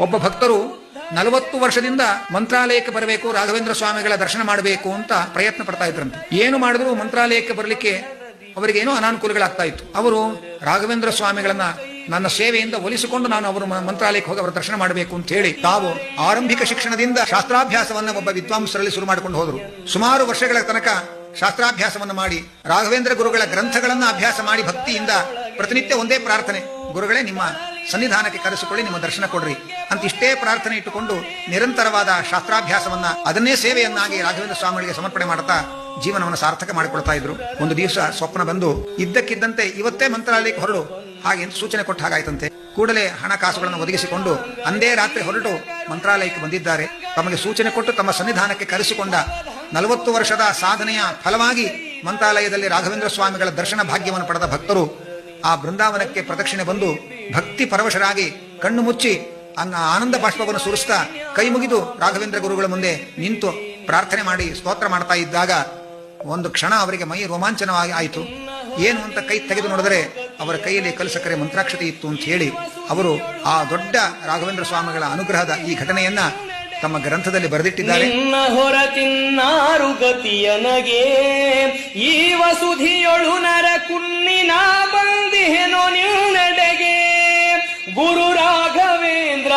ಒಬ್ಬ ಭಕ್ತರು 40 ವರ್ಷದಿಂದ ಮಂತ್ರಾಲಯಕ್ಕೆ ಬರಬೇಕು, ರಾಘವೇಂದ್ರ ಸ್ವಾಮಿಗಳ ದರ್ಶನ ಮಾಡಬೇಕು ಅಂತ ಪ್ರಯತ್ನ ಪಡ್ತಾ ಇದ್ರಂತೆ. ಏನು ಮಾಡಿದ್ರು ಮಂತ್ರಾಲಯಕ್ಕೆ ಬರಲಿಕ್ಕೆ ಅವರಿಗೆ ಏನೋ ಅನಾನುಕೂಲಗಳಾಗ್ತಾ ಇತ್ತು. ಅವರು ರಾಘವೇಂದ್ರ ಸ್ವಾಮಿಗಳನ್ನ ನನ್ನ ಸೇವೆಯಿಂದ ಒಲಿಸಿಕೊಂಡು ನಾನು ಅವರು ಮಂತ್ರಾಲಯಕ್ಕೆ ಹೋಗಿ ಅವರ ದರ್ಶನ ಮಾಡಬೇಕು ಅಂತ ಹೇಳಿ ತಾವು ಆರಂಭಿಕ ಶಿಕ್ಷಣದಿಂದ ಶಾಸ್ತ್ರಾಭ್ಯಾಸವನ್ನ ಒಬ್ಬ ವಿದ್ವಾಂಸರಲ್ಲಿ ಶುರು ಮಾಡಿಕೊಂಡು ಹೋದರು. ಸುಮಾರು ವರ್ಷಗಳ ತನಕ ಶಾಸ್ತ್ರಾಭ್ಯಾಸವನ್ನು ಮಾಡಿ ರಾಘವೇಂದ್ರ ಗುರುಗಳ ಗ್ರಂಥಗಳನ್ನ ಅಭ್ಯಾಸ ಮಾಡಿ ಭಕ್ತಿಯಿಂದ ಪ್ರತಿನಿತ್ಯ ಒಂದೇ ಪ್ರಾರ್ಥನೆ, ಗುರುಗಳೇ ನಿಮ್ಮ ಸನ್ನಿಧಾನಕ್ಕೆ ಕರೆಸಿಕೊಳ್ಳಿ, ನಿಮ್ಮ ದರ್ಶನ ಕೊಡ್ರಿ ಅಂತ ಇಷ್ಟೇ ಪ್ರಾರ್ಥನೆ ಇಟ್ಟುಕೊಂಡು ನಿರಂತರವಾದ ಶಾಸ್ತ್ರಾಭ್ಯಾಸವನ್ನ ಅದನ್ನೇ ಸೇವೆಯನ್ನಾಗಿ ರಾಘವೇಂದ್ರ ಸ್ವಾಮಿಗಳಿಗೆ ಸಮರ್ಪಣೆ ಮಾಡುತ್ತಾ ಜೀವನವನ್ನು ಸಾರ್ಥಕ ಮಾಡಿಕೊಳ್ತಾ ಇದ್ರು. ಒಂದು ದಿವಸ ಸ್ವಪ್ನ ಬಂದು ಇದ್ದಕ್ಕಿದ್ದಂತೆ ಇವತ್ತೇ ಮಂತ್ರಾಲಯಕ್ಕೆ ಹೊರಡು ಹಾಗೆ ಸೂಚನೆ ಕೊಟ್ಟ ಹಾಗಾಯ್ತಂತೆ. ಕೂಡಲೇ ಹಣಕಾಸುಗಳನ್ನು ಒದಗಿಸಿಕೊಂಡು ಅಂದೇ ರಾತ್ರಿ ಹೊರಟು ಮಂತ್ರಾಲಯಕ್ಕೆ ಬಂದಿದ್ದಾರೆ. ತಮಗೆ ಸೂಚನೆ ಕೊಟ್ಟು ತಮ್ಮ ಸನ್ನಿಧಾನಕ್ಕೆ ಕರೆಸಿಕೊಂಡ 40 ವರ್ಷದ ಸಾಧನೆಯ ಫಲವಾಗಿ ಮಂತ್ರಾಲಯದಲ್ಲಿ ರಾಘವೇಂದ್ರ ಸ್ವಾಮಿಗಳ ದರ್ಶನ ಭಾಗ್ಯವನ್ನು ಪಡೆದ ಭಕ್ತರು ಆ ಬೃಂದಾವನಕ್ಕೆ ಪ್ರದಕ್ಷಿಣೆ ಬಂದು ಭಕ್ತಿ ಪರವಶರಾಗಿ ಕಣ್ಣು ಮುಚ್ಚಿ ಆನಂದ ಬಾಷ್ಪವನ್ನು ಸುರಿಸ್ತಾ ಕೈ ಮುಗಿದು ರಾಘವೇಂದ್ರ ಗುರುಗಳ ಮುಂದೆ ನಿಂತು ಪ್ರಾರ್ಥನೆ ಮಾಡಿ ಸ್ತೋತ್ರ ಮಾಡ್ತಾ ಇದ್ದಾಗ ಒಂದು ಕ್ಷಣ ಅವರಿಗೆ ಮೈ ರೋಮಾಂಚನವಾಗಿ ಆಯಿತು. ಏನು ಅಂತ ಕೈ ತೆಗೆದು ನೋಡಿದರೆ ಅವರ ಕೈಯಲ್ಲಿ ಕಲಸಕ್ಕರೆ ಮಂತ್ರಾಕ್ಷತೆ ಇತ್ತು ಅಂತ ಹೇಳಿ ಅವರು ಆ ದೊಡ್ಡ ರಾಘವೇಂದ್ರ ಸ್ವಾಮಿಗಳ ಅನುಗ್ರಹದ ಈ ಘಟನೆಯನ್ನ ತಮ್ಮ ಗ್ರಂಥದಲ್ಲಿ ಬರೆದಿಟ್ಟಿದ್ದಾರೆ. ಹೊರತಿನ್ನಾರು ಗತಿಯನಗೆ ಈ ವಸುಧಿಯೊಳು ನರ ಕುನ್ನಿನ ಬಂದಿಹೆನೋ ನಿನ್ನಡೆಗೆ ಗುರು ರಾಘವೇಂದ್ರ